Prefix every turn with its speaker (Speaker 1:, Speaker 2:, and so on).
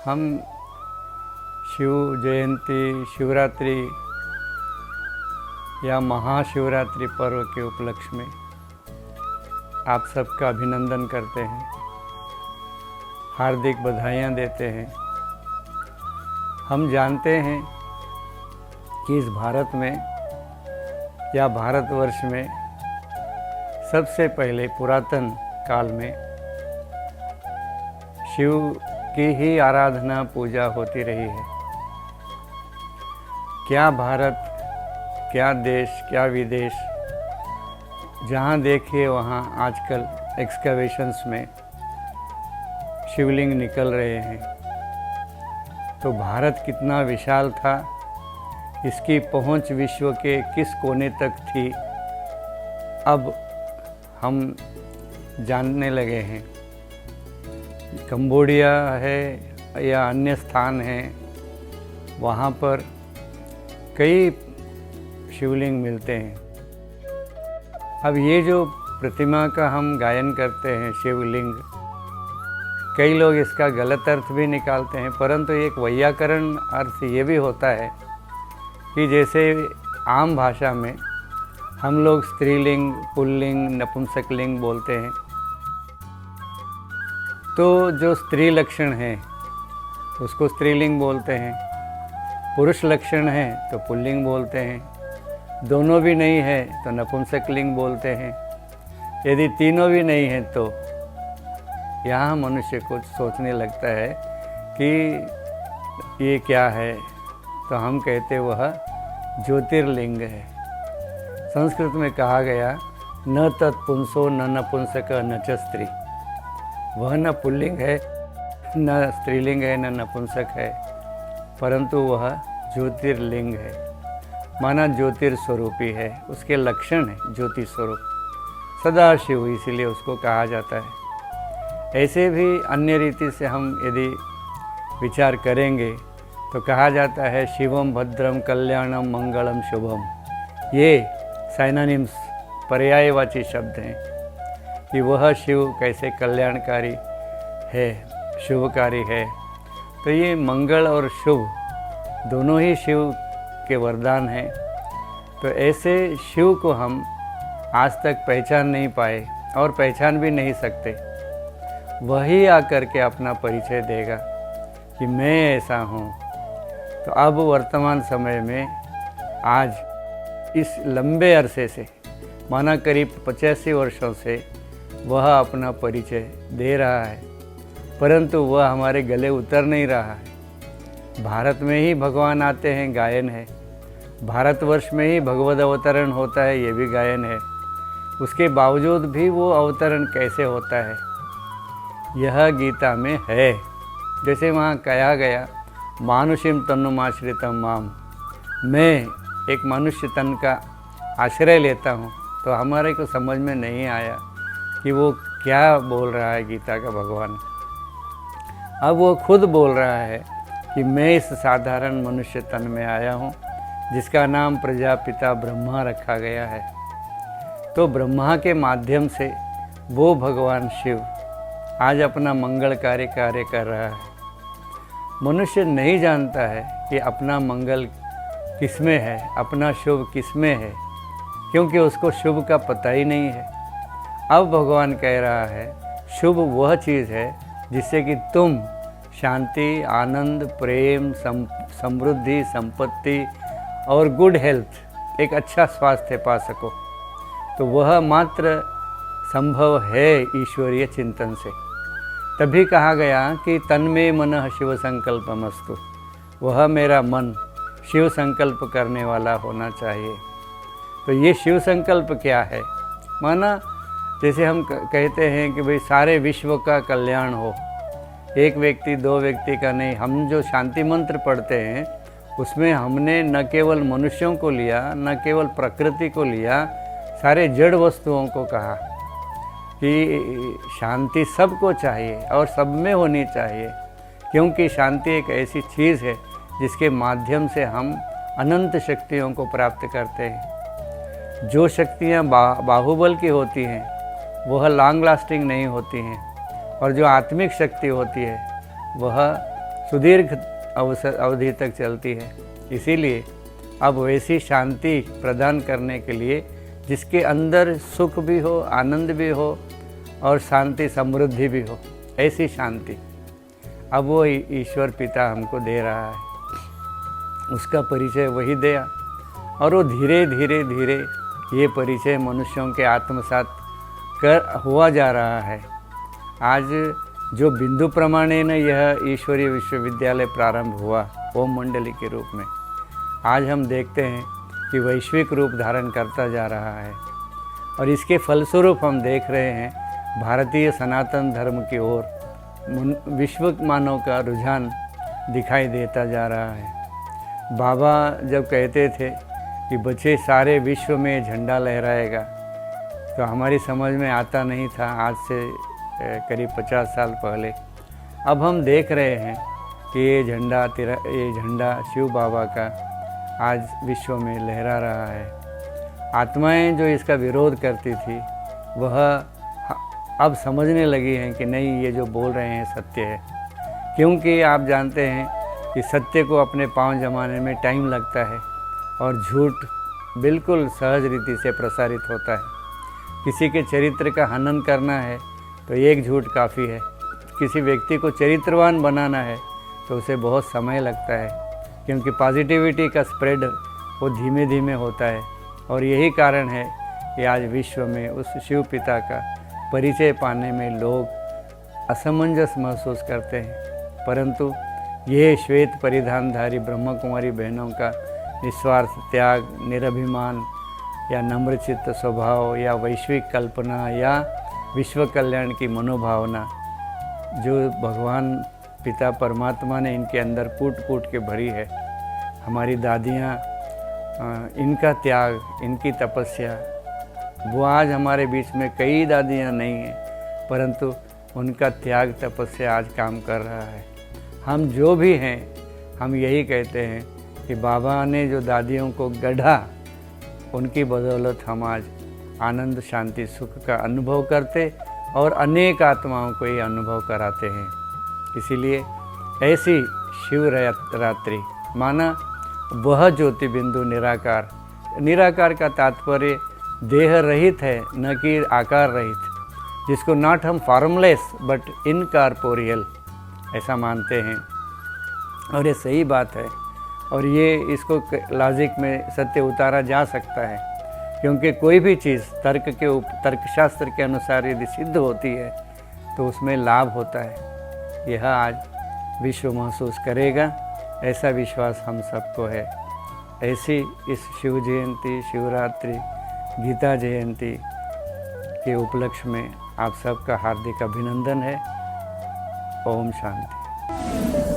Speaker 1: हम शिव जयंती, शिवरात्रि या महाशिवरात्रि पर्व के उपलक्ष्य में आप सबका अभिनंदन करते हैं, हार्दिक बधाइयाँ देते हैं। हम जानते हैं कि इस भारत में या भारतवर्ष में सबसे पहले पुरातन काल में शिव की ही आराधना पूजा होती रही है। क्या भारत, क्या देश, क्या विदेश, जहाँ देखिए वहाँ आजकल एक्सकवेशंस में शिवलिंग निकल रहे हैं। तो भारत कितना विशाल था, इसकी पहुँच विश्व के किस कोने तक थी, अब हम जानने लगे हैं। कंबोडिया है या अन्य स्थान हैं, वहाँ पर कई शिवलिंग मिलते हैं। अब ये जो प्रतिमा का हम गायन करते हैं शिवलिंग, कई लोग इसका गलत अर्थ भी निकालते हैं, परंतु एक वैयाकरण अर्थ ये भी होता है कि जैसे आम भाषा में हम लोग स्त्रीलिंग, पुल्लिंग, नपुंसकलिंग बोलते हैं, तो जो स्त्री लक्षण है उसको स्त्रीलिंग बोलते हैं, पुरुष लक्षण है तो पुल्लिंग बोलते हैं, दोनों भी नहीं है तो नपुंसकलिंग बोलते हैं। यदि तीनों भी नहीं है तो यहाँ मनुष्य को सोचने लगता है कि ये क्या है, तो हम कहते वह ज्योतिर्लिंग है। संस्कृत में कहा गया न तत्पुंसो न नपुंसक न च स्त्री, वह न पुल्लिंग है, न स्त्रीलिंग है, न नपुंसक है, परंतु वह ज्योतिर्लिंग है, माना ज्योतिर्स्वरूपी है, उसके लक्षण है ज्योति स्वरूप, सदाशिव, इसीलिए उसको कहा जाता है। ऐसे भी अन्य रीति से हम यदि विचार करेंगे तो कहा जाता है शिवम भद्रम कल्याणम मंगलम शुभम। ये साइनोनिम्स, पर्यायवाची शब्द हैं कि वह शिव कैसे कल्याणकारी है, शुभकारी है। तो ये मंगल और शुभ दोनों ही शिव के वरदान हैं। तो ऐसे शिव को हम आज तक पहचान नहीं पाए और पहचान भी नहीं सकते। वही आकर के अपना परिचय देगा कि मैं ऐसा हूँ। तो अब वर्तमान समय में आज इस लंबे अरसे से, माना करीब 85 वर्षों से वह अपना परिचय दे रहा है, परंतु वह हमारे गले उतर नहीं रहा है। भारत में ही भगवान आते हैं, गायन है। भारतवर्ष में ही भगवद अवतरण होता है, ये भी गायन है। उसके बावजूद भी वो अवतरण कैसे होता है, यह गीता में है। जैसे वहाँ कहा गया मानुषिम तनुमाश्रितम माम, मैं एक मनुष्य तन का आश्रय लेता हूँ। तो हमारे को समझ में नहीं आया कि वो क्या बोल रहा है गीता का भगवान। अब वो खुद बोल रहा है कि मैं इस साधारण मनुष्य तन में आया हूँ, जिसका नाम प्रजापिता ब्रह्मा रखा गया है। तो ब्रह्मा के माध्यम से वो भगवान शिव आज अपना मंगलकारी कार्य कर रहा है। मनुष्य नहीं जानता है कि अपना मंगल किसमें है, अपना शुभ किसमें है, क्योंकि उसको शुभ का पता ही नहीं है। अब भगवान कह रहा है शुभ वह चीज़ है जिससे कि तुम शांति, आनंद, प्रेम, समृद्धि, संपत्ति और गुड हेल्थ, एक अच्छा स्वास्थ्य पा सको। तो वह मात्र संभव है ईश्वरीय चिंतन से। तभी कहा गया कि तन्मे मनः शिव संकल्पमस्तु, वह मेरा मन शिव संकल्प करने वाला होना चाहिए। तो ये शिव संकल्प क्या है, माना जैसे हम कहते हैं कि भाई सारे विश्व का कल्याण हो, एक व्यक्ति दो व्यक्ति का नहीं। हम जो शांति मंत्र पढ़ते हैं उसमें हमने न केवल मनुष्यों को लिया, न केवल प्रकृति को लिया, सारे जड़ वस्तुओं को कहा कि शांति सबको चाहिए और सब में होनी चाहिए, क्योंकि शांति एक ऐसी चीज़ है जिसके माध्यम से हम अनंत शक्तियों को प्राप्त करते हैं। जो शक्तियाँ बाहुबल की होती हैं वह लॉन्ग लास्टिंग नहीं होती हैं, और जो आत्मिक शक्ति होती है वह सुदीर्घ अवधि तक चलती है। इसीलिए अब वैसी शांति प्रदान करने के लिए जिसके अंदर सुख भी हो, आनंद भी हो और शांति समृद्धि भी हो, ऐसी शांति अब वो ईश्वर पिता हमको दे रहा है। उसका परिचय वही दिया और वो धीरे धीरे धीरे ये परिचय मनुष्यों के आत्मसात कर हुआ जा रहा है। आज जो बिंदु प्रमाणेन यह ईश्वरीय विश्वविद्यालय प्रारंभ हुआ ओम मंडली के रूप में, आज हम देखते हैं कि वैश्विक रूप धारण करता जा रहा है और इसके फलस्वरूप हम देख रहे हैं भारतीय सनातन धर्म की ओर विश्व मानव का रुझान दिखाई देता जा रहा है। बाबा जब कहते थे कि बच्चे सारे विश्व में झंडा लहराएगा, तो हमारी समझ में आता नहीं था आज से करीब 50 साल पहले। अब हम देख रहे हैं कि ये झंडा शिव बाबा का आज विश्व में लहरा रहा है। आत्माएं जो इसका विरोध करती थी वह अब समझने लगी हैं कि नहीं, ये जो बोल रहे हैं सत्य है। क्योंकि आप जानते हैं कि सत्य को अपने पांव जमाने में टाइम लगता है और झूठ बिल्कुल सहज रीति से प्रसारित होता है। किसी के चरित्र का हनन करना है तो एक झूठ काफ़ी है। किसी व्यक्ति को चरित्रवान बनाना है तो उसे बहुत समय लगता है, क्योंकि पॉजिटिविटी का स्प्रेड वो धीमे धीमे होता है। और यही कारण है कि आज विश्व में उस शिव पिता का परिचय पाने में लोग असमंजस महसूस करते हैं। परंतु ये श्वेत परिधानधारी ब्रह्म कुमारी बहनों का निस्वार्थ त्याग, निरभिमान या नम्रचित्त स्वभाव या वैश्विक कल्पना या विश्व कल्याण की मनोभावना जो भगवान पिता परमात्मा ने इनके अंदर कूट कूट के भरी है। हमारी दादियाँ, इनका त्याग, इनकी तपस्या, वो आज हमारे बीच में कई दादियाँ नहीं हैं, परंतु उनका त्याग तपस्या आज काम कर रहा है। हम जो भी हैं, हम यही कहते हैं कि बाबा ने जो दादियों को गढ़ा, उनकी बदौलत हम आज आनंद, शांति, सुख का अनुभव करते और अनेक आत्माओं को ये अनुभव कराते हैं। इसीलिए ऐसी शिवरात्रि माना वह ज्योति बिंदु निराकार। निराकार का तात्पर्य देह रहित है, न कि आकार रहित, जिसको नॉट हम फॉर्मलेस बट इनकॉर्पोरियल ऐसा मानते हैं। और ये सही बात है और ये इसको लॉजिक में सत्य उतारा जा सकता है, क्योंकि कोई भी चीज़ तर्कशास्त्र के अनुसार यदि सिद्ध होती है तो उसमें लाभ होता है। यह आज विश्व महसूस करेगा, ऐसा विश्वास हम सबको है। ऐसी इस शिव जयंती, शिवरात्रि, गीता जयंती के उपलक्ष्य में आप सबका हार्दिक अभिनंदन है। ओम शांति।